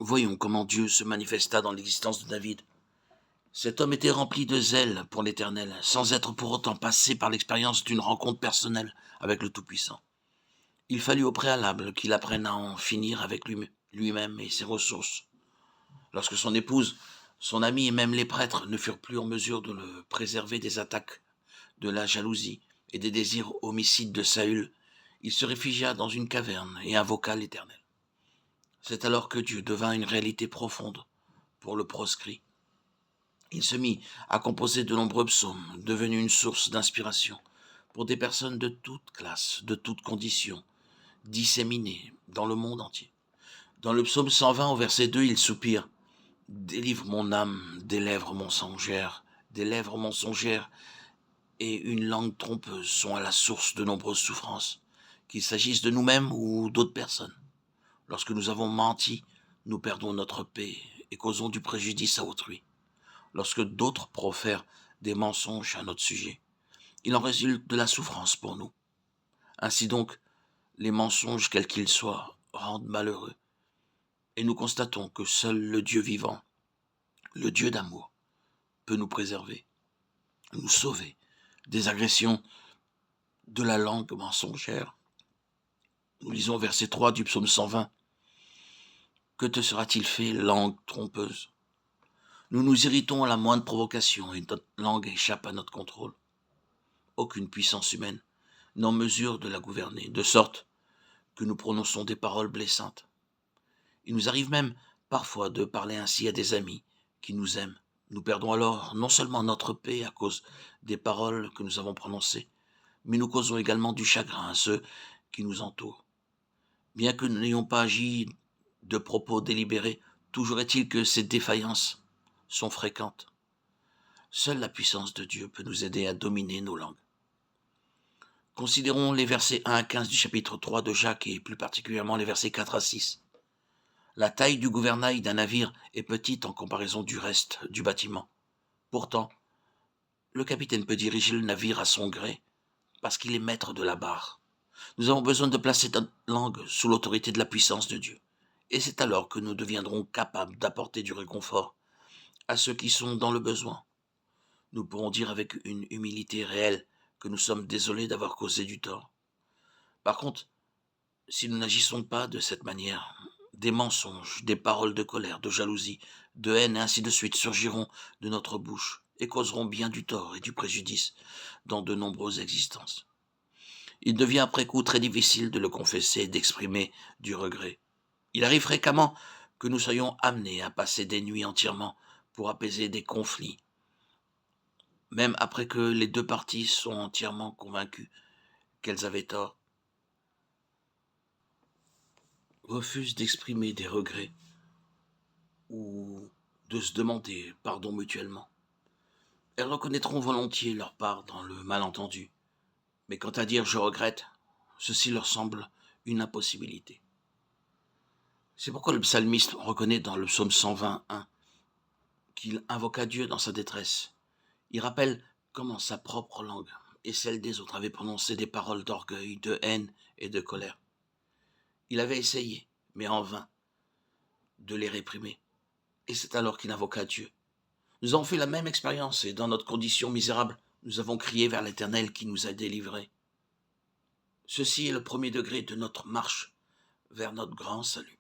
Voyons comment Dieu se manifesta dans l'existence de David. Cet homme était rempli de zèle pour l'Éternel, sans être pour autant passé par l'expérience d'une rencontre personnelle avec le Tout-Puissant. Il fallut au préalable qu'il apprenne à en finir avec lui-même et ses ressources. Lorsque son épouse, son ami et même les prêtres ne furent plus en mesure de le préserver des attaques de la jalousie et des désirs homicides de Saül, il se réfugia dans une caverne et invoqua l'Éternel. C'est alors que Dieu devint une réalité profonde pour le proscrit. Il se mit à composer de nombreux psaumes, devenus une source d'inspiration pour des personnes de toutes classes, de toutes conditions, disséminées dans le monde entier. Dans le psaume 120 au verset 2, il soupire: délivre mon âme des lèvres mensongères, et une langue trompeuse sont à la source de nombreuses souffrances, qu'il s'agisse de nous-mêmes ou d'autres personnes. Lorsque nous avons menti, nous perdons notre paix et causons du préjudice à autrui. Lorsque d'autres profèrent des mensonges à notre sujet, il en résulte de la souffrance pour nous. Ainsi donc, les mensonges, quels qu'ils soient, rendent malheureux. Et nous constatons que seul le Dieu vivant, le Dieu d'amour, peut nous préserver, nous sauver des agressions de la langue mensongère. Nous lisons au verset 3 du psaume 120. Que te sera-t-il fait, langue trompeuse? Nous nous irritons à la moindre provocation et notre langue échappe à notre contrôle. Aucune puissance humaine n'en mesure de la gouverner, de sorte que nous prononçons des paroles blessantes. Il nous arrive même parfois de parler ainsi à des amis qui nous aiment. Nous perdons alors non seulement notre paix à cause des paroles que nous avons prononcées, mais nous causons également du chagrin à ceux qui nous entourent. Bien que nous n'ayons pas agi de propos délibérés, toujours est-il que ces défaillances sont fréquentes. Seule la puissance de Dieu peut nous aider à dominer nos langues. Considérons les versets 1 à 15 du chapitre 3 de Jacques et plus particulièrement les versets 4 à 6. La taille du gouvernail d'un navire est petite en comparaison du reste du bâtiment. Pourtant, le capitaine peut diriger le navire à son gré parce qu'il est maître de la barre. Nous avons besoin de placer notre langue sous l'autorité de la puissance de Dieu. Et c'est alors que nous deviendrons capables d'apporter du réconfort à ceux qui sont dans le besoin. Nous pourrons dire avec une humilité réelle que nous sommes désolés d'avoir causé du tort. Par contre, si nous n'agissons pas de cette manière, des mensonges, des paroles de colère, de jalousie, de haine et ainsi de suite surgiront de notre bouche et causeront bien du tort et du préjudice dans de nombreuses existences. Il devient après coup très difficile de le confesser et d'exprimer du regret. Il arrive fréquemment que nous soyons amenés à passer des nuits entièrement pour apaiser des conflits, même après que les deux parties sont entièrement convaincues qu'elles avaient tort, refusent d'exprimer des regrets ou de se demander pardon mutuellement. Elles reconnaîtront volontiers leur part dans le malentendu, mais quant à dire « je regrette », ceci leur semble une impossibilité. C'est pourquoi le psalmiste reconnaît dans le psaume 121 qu'il invoqua Dieu dans sa détresse. Il rappelle comment sa propre langue et celle des autres avaient prononcé des paroles d'orgueil, de haine et de colère. Il avait essayé, mais en vain, de les réprimer. Et c'est alors qu'il invoqua Dieu. Nous avons fait la même expérience et dans notre condition misérable, nous avons crié vers l'Éternel qui nous a délivrés. Ceci est le premier degré de notre marche vers notre grand salut.